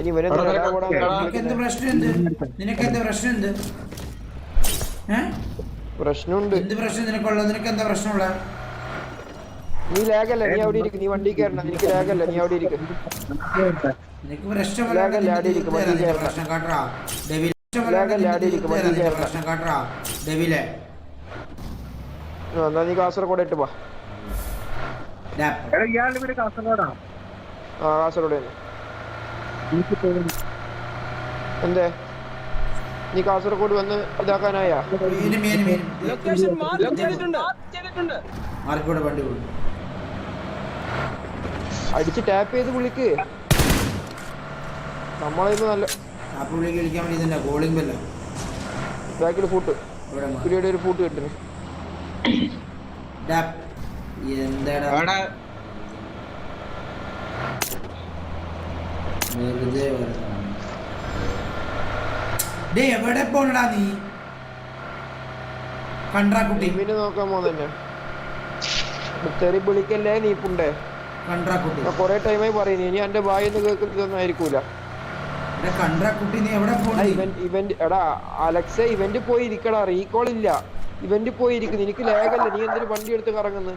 ഇനി ഇവനെ പ്രശ്നമുണ്ട്. നീ ലാഗല്ല, നീ അവിടെ ഇരിക്കും. നീ വണ്ടി കയറണം. നിനക്ക് ലാഗല്ല, നീ അവിടെ ഇരിക്കും. ലാഗല്ല, അവിടെ ഇരിക്കും. വണ്ടി കയറണം. ലാഗല്ല, അവിടെ ഇരിക്കും. വണ്ടി കയറണം. എന്നാ നീ കാസർഗോഡ് ഇട്ട് പോ. ഇയാളുടെ വീട് കാസർഗോഡാണ്. ആ കാസർഗോഡ് എന്തേ നീ കാസർഗോഡ് വന്ന് ഇതാക്കാനായാ? ലൊക്കേഷൻ മാർക്ക് ചെയ്തിട്ടുണ്ട്. അടിച്ച് ടാപ്പ് ചെയ്ത് വിളിക്ക്. നമ്മളെ നല്ല ബാക്കിൽ ഫൂട്ട് പിരീഡ് ഒരു ഫൂട്ട് കിട്ടുന്നു. എവിടെ പോണടാ നീ? കണ്ട്രാക്കുട്ടി പിന്നെ നോക്കാൻ പോന്നെ തെറി വിളിക്കല്ലേ നീ പുണ്ടേ. കണ്ട്രാക്കുട്ടി കൊറേ ടൈമായി പറയുന്നു. ഇനി എന്റെ വായിന്ന് കേൾക്കുന്നതൊന്നും ആയിരിക്കൂല. കണ്ട്രാക്കുട്ടി നീ എവിടെ പോണ? ഇവന്റ് എടാ അലക്സ ഇവന്റ് പോയി ഇരിക്കടാ. റീകോൾ ഇല്ല. ഇവന്റ് പോയി ഇരിക്കുന്നു. എനിക്ക് ലാഗല്ല. നീ എന്തിനു വണ്ടി എടുത്ത് കറങ്ങുന്നു?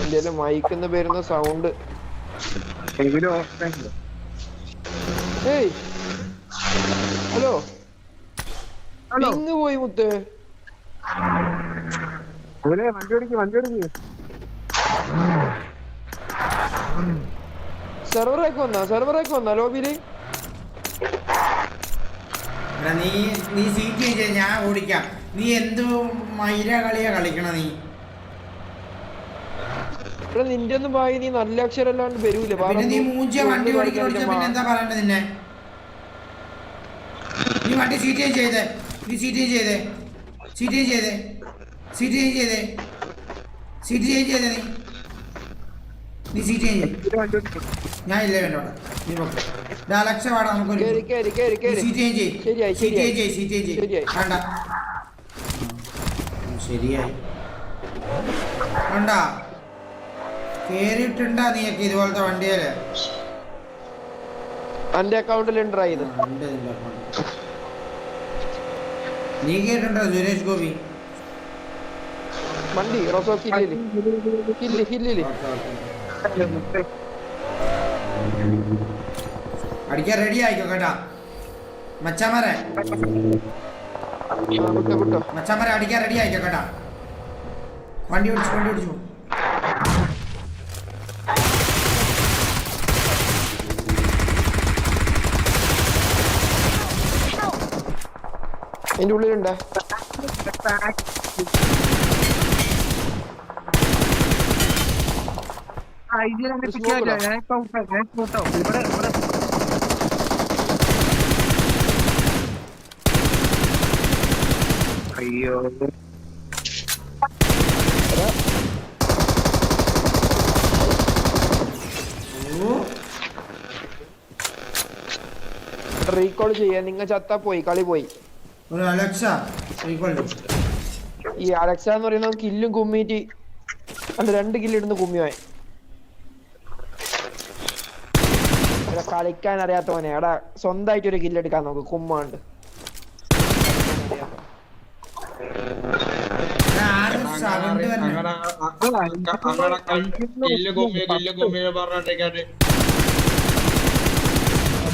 എന്തേലും മൈക്കുന്ന പേരുന്ന സൗണ്ട്. ഏയ് ഹലോ ഇന്ന് പോയി മുത്തേ. സെർവറേക്ക് വന്നാ ലോബിയില്. നീ സീറ്റ് ചെയ്ത് ഞാൻ ഓടിക്കാം. നീ എന്ത് മൈര കളിയാ കളിക്കണ നീ? നിന്റെ ഒന്നും വായി നീ നല്ല അക്ഷരം അല്ലാണ്ട് വരൂല. നീ മൂഞ്ചിയ വണ്ടി ഓടിക്കാൻ പിന്നെ എന്താ പറയണ്ടത് നിന്നെ? നീ വണ്ടി സീറ്റ് ചെയ്തേ. നീ സീറ്റ് ചെയ്തേ. സീറ്റ് ചെയ്തേ. സീറ്റ് ചെയ്തേ. സീറ്റ് ചെയ്തേ. നീ സീറ്റ് ചെയ്തേ. ഞാൻ ഇല്ല വേണ്ടോട്ടെ. നീ നോക്ക് അലക്സ വാടാ. നമുക്ക് വേണ്ട ശരിയായി വേണ്ട കേറിയിട്ടുണ്ടാ നീയൊക്കെ ഇതുപോലത്തെ വണ്ടിയല്ലേ? എന്റെ അക്കൗണ്ടിൽ എൻ്റർ ആയത്. നീ കേട്ടിട്ടുണ്ടോ സുരേഷ് ഗോപി വണ്ടി റോസോ ഹില്ലില് അടിക്കാൻ റെഡി ആയിക്കോ കേട്ടാ മച്ചാമാരെ. മച്ചാമാരെ അടിക്കാൻ റെഡി ആയിക്കോ കേട്ടാ. വണ്ടി ഓടിച്ചു. എന്റെ ഉള്ളിലുണ്ട്. അയ്യോ റീകോൾ ചെയ്യാ. നിങ്ങൾ ചത്താ പോയി കളി പോയി. അലക്സ ഈ അലക്സ എന്ന് പറയുന്നത് കില്ലും കുമ്മീറ്റ് അല്ല 2 കില്ല് ഇടുന്ന കുമ്മിയോൻ കളിക്കാൻ അറിയാത്തവനെ എടാ സ്വന്തമായിട്ട് ഒരു കില്ല് എടുക്കാൻ നോക്ക് കുമ്മാണ്ട്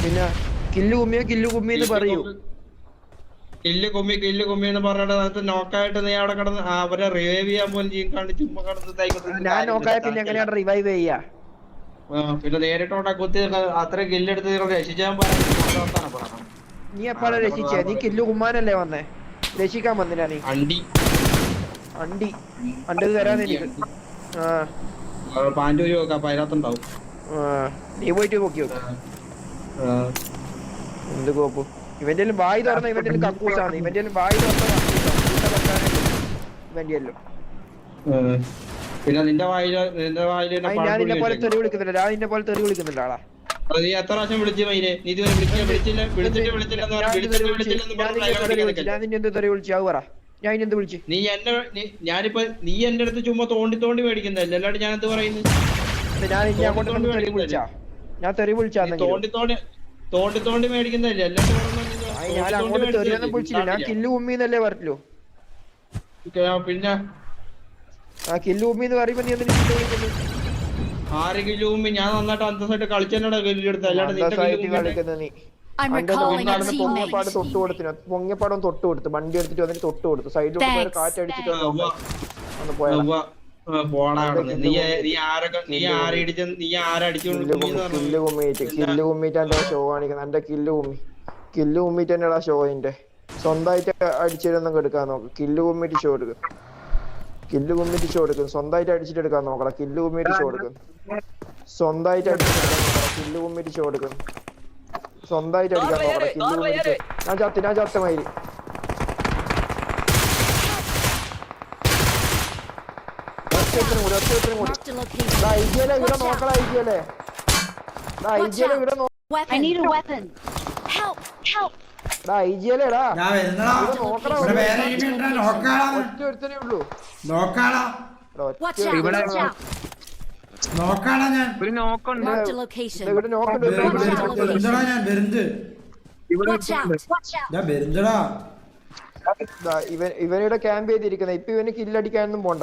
പിന്നെ കില്ല് കുമ്മിയെന്ന് പറയൂ. കില്ല് കുമ്മി എന്ന് പറഞ്ഞിട്ട് നോക്കായിട്ട് നീ അവിടെ കിടന്ന് അവരെ റിവൈവ് ചെയ്യാൻ പോലും കാണിച്ച് ഞാൻ നോക്കായ പിന്നെ എങ്ങനെയാണ് റിവൈവ് ചെയ്യാ? പിന്നെ നേരിട്ടോണ്ടാ കുത്തി അത്ര കില്ലെടുത്ത് രക്ഷിച്ചാൻ പറയണം. നീ എപ്പോഴാ രക്ഷിച്ചേ? നീ കില്ല് കുമ്മാനല്ലേ വന്നേ? രക്ഷിക്കാൻ വന്നില്ല നീ? അണ്ടി തരാൻ എനിക്ക്. പാൻറ് നോക്കാം അപ്പൊ അതിനകത്തുണ്ടാവും. നീ പോയിട്ട് നോക്കി നോക്ക്. എന്ത് കോപ്പു ഇവന്റെ വായി തുറന്ന ഇവന്റെ കക്കൂസാണ്. ഇവന്റെ വായി തുറന്ന ഇവന്റെയല്ലോ. പിന്നെ നിന്റെ വായില് ഞാൻ നിന്നെ പോലെ തെറി വിളിക്കുന്നില്ല. ഞാൻ നിന്നെ പോലെ തെറി വിളിക്കുന്നില്ല ആളാ. നീ എത്ര പ്രാവശ്യം വിളിച്ചു മൈനെ? നീ ഇതുവരെ വിളിച്ചില്ല. ഞാൻ നിന്നെ എന്ത് തെറി വിളിച്ചു? അത് പറ. ഞാൻ ഇനി എന്ത് വിളിച്ചു? നീ എന്റെ അടുത്ത് ചുമ്മാ തോണ്ടി മേടിക്കുന്നല്ലേ? അല്ലാണ്ട് ഞാൻ എന്ത് പറയുന്നു? ഞാൻ ഇനി അങ്ങോട്ട് തെറി വിളിച്ചാ? ഞാൻ തെറി വിളിച്ചാ? തോണ്ടി മേടിക്കുന്നല്ലേ? ഞാൻ അങ്ങോട്ട് തെറിയൊന്നും വിളിച്ചില്ല. ഞാൻ കില്ല് ഉമ്മീന്നല്ലേ പറഞ്ഞല്ലോ. പിന്നെ ആ കില്ല് ഉമ്മീന്ന് പറയുമ്പോ നീ എന്തിനാ കില്ല് വിളിക്കുന്നത്? 6 കിലോ ഉമ്മി ഞാൻ നന്നായിട്ട് അന്തസ്സായിട്ട് കളിച്ചെന്നോടാ കില്ലെടുത്ത്. അല്ലാണ്ട് കളിക്കുന്നത് നീ പൊങ്ങപ്പാട് തൊട്ട് കൊടുത്തിനു. പൊങ്ങപ്പാടും തൊട്ട് കൊടുത്തു. വണ്ടി എടുത്തിട്ട് വന്നിട്ട് തൊട്ട് കൊടുത്തു. സൈഡിലോട്ട് കാറ്റടിച്ചിട്ട് കില്ല് കുമ്മിട്ട് എന്റെ ഷോ കാണിക്കുന്നത്. എന്റെ കില്ല് കുമ്മിട്ട് തന്നെയാ ഷോ. അതിന്റെ സ്വന്തമായിട്ട് അടിച്ചിട്ടൊന്നും എടുക്കാൻ നോക്ക്. കില്ല് കുമ്മിട്ട് ഷോ എടുക്കും. സ്വന്തമായിട്ട് അടിച്ചിട്ട് എടുക്കാൻ നോക്കണം. കില്ല് കുമ്മിട്ട് ഷോ എടുക്കും. സ്വന്തമായിട്ട് അടിച്ചിട്ട് കില്ല് കുമ്മിട്ട് ഷോ എടുക്കും. സ്വന്തമായിട്ട് അടിക്കാൻ നോക്കണം. കില്ല് കുമ്മിട്ട് ഞാൻ ചത്ത മയില്. ഇവിടെ നോക്കണം. ഒരു നോക്കുണ്ട്. ഇവനിവിടെ ക്യാമ്പ് ചെയ്തിരിക്കുന്നത്. ഇപ്പൊ ഇവന് കില്ലടിക്കാനൊന്നും പോണ്ട.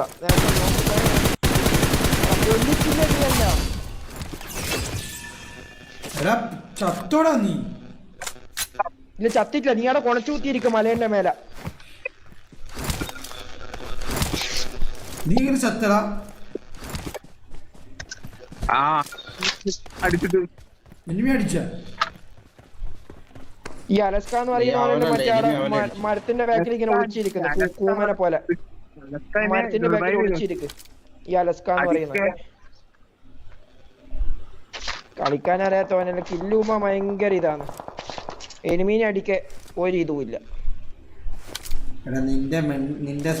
ചത്തോടാ നീ? ഇല്ല ചത്തിട്ടില്ല. നീ അവിടെ കൊണച്ചൂത്തിയിരിക്കും മലേന്റെ മേല. നീ ഇങ്ങനെ ചത്തടാ? അടിച്ചിട്ട് എനിമി അടിച്ച ഈ അലസ്ക എന്ന് പറയുന്ന മറ്റേ മരത്തിന്റെ ബാക്കിൽ ഇങ്ങനെ ഒളിച്ചിരിക്കുന്നത് കൂമനെ പോലെ. മരത്തിന്റെ ബാക്കിൽ ഒളിച്ചിരിക്കും ഈ അലസ്ക എന്ന് പറയുന്നത്. കളിക്കാൻ അറിയാത്തവനല്ല. കില്ലുമ്മ ഭയങ്കര ഇതാണ്. എനിമീനെ അടിക്ക ഒരു ഇതുമില്ല. നിന്റെ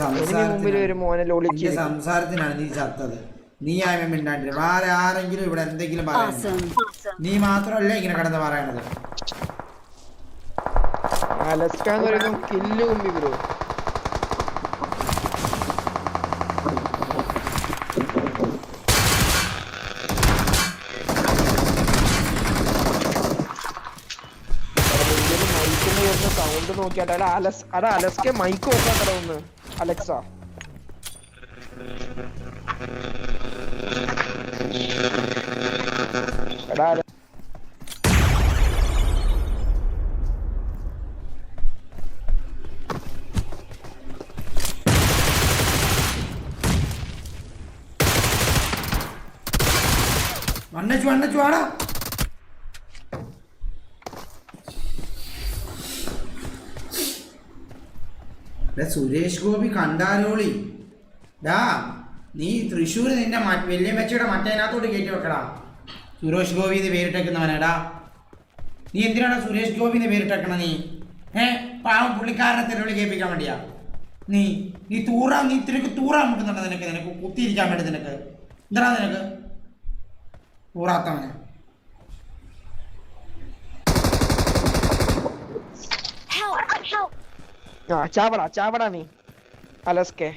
മുമ്പിൽ ഒരു മോനെ ഒളിച്ചിരിക്കും. സംസാരത്തിനാണ് നീ ചത്തത്. നീ ആയ മിണ്ടാണ്ടില്ല. വേറെ ആരെങ്കിലും ഇവിടെ എന്തെങ്കിലും പറയാം. നീ മാത്രമല്ല ഇങ്ങനെ കിടന്ന് പറയണത്. അലസ്ക എന്ന് പറയുന്നത് kill കുമ്പി bro. Sound നോക്കിയാട്ടെ. Alaska mic നോക്കാൻ തടവുന്നു. അലക്സ എടാ വണ്ണച്ചു വാടാ. സുരേഷ് ഗോപി കണ്ടാലോളി ഡാ. നീ തൃശ്ശൂർ നിന്റെ വലിയ മെച്ചയുടെ മറ്റേനകത്തോട്ട് കയറ്റി വെക്കടാ. സുരേഷ് ഗോപി എന്ന് പേരിട്ടേക്കുന്നവനാടാ. നീ എന്തിനാണ് സുരേഷ് ഗോപി എന്ന് പേരിട്ടേക്കണ? നീ പാവം പുള്ളിക്കാരനെ തെരുവിളി കേൾപ്പിക്കാൻ വേണ്ടിയാ. നീ നിനക്ക് തൂറാൻ മുട്ടുന്നുണ്ടോ? നിനക്ക് കുത്തിയിരിക്കാൻ വേണ്ടി നിനക്ക് എന്താ നിനക്ക് തൂറാത്തവന്? ചാവടാ നീ. അലക്സേ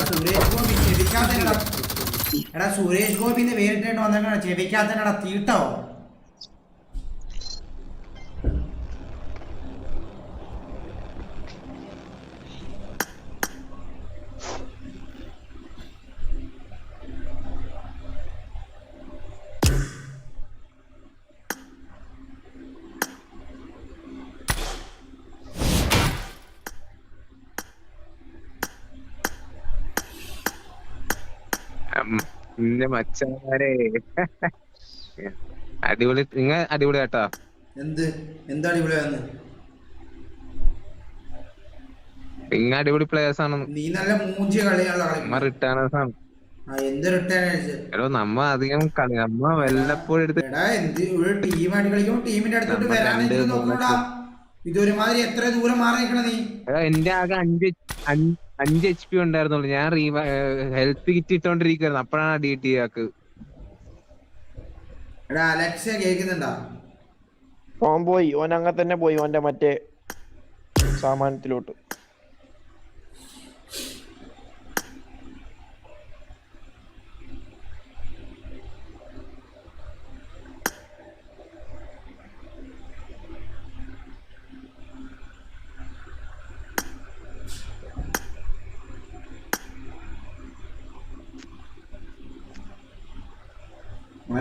സുരേഷ് ഗോപി ചെവിക്കാത്തനടാ. എടാ സുരേഷ് ഗോപിന്ന് വേറിട്ടായിട്ട് വന്നേക്കണ ചെവിക്കാത്തനടാ തീട്ടോ. എന്റെ മച്ചാരെ അടിപൊളി, നിങ്ങ അടിപൊളി കേട്ടാ. എന്താണ് ഇവിടെ വന്ന്? നിങ്ങ അടിപൊളി പ്ലേയേഴ്സ് ആണ്. നീ നല്ല മൂഞ്ചിയ കളിയാണല്ലോ നമ്മ റിട്ടേണേഴ്സ് ആണ്. എന്ത് റിട്ടേൺ എടോ നമ്മ അധികം കളി നമ്മ വല്ലപ്പോഴും എടുത്ത് ഒരു ടീമായിട്ട് കളിക്കുമ്പോ ടീമിന്റെ അടുത്തോട്ട് വരാൻ നോക്കണോടാ. ഇതൊരുമാതിരി എത്ര ദൂരം മാറി നിൽക്കണ നീ. എന്റെ ആകെ 5 HP ഉണ്ടായിരുന്നുള്ളൂ. ഞാൻ ഹെൽത്ത് കിറ്റ് ഇട്ടോണ്ടിരിക്കുവായിരുന്നു, അപ്പഴാണ് DT ആക്ക്. എടാ അലക്സിയ കേൾക്കുന്നുണ്ടാ? ഓൻ പോയി, ഓൻ അങ്ങനെ തന്നെ പോയി ഓന്റെ മറ്റേ സാമാനത്തിലോട്ട്.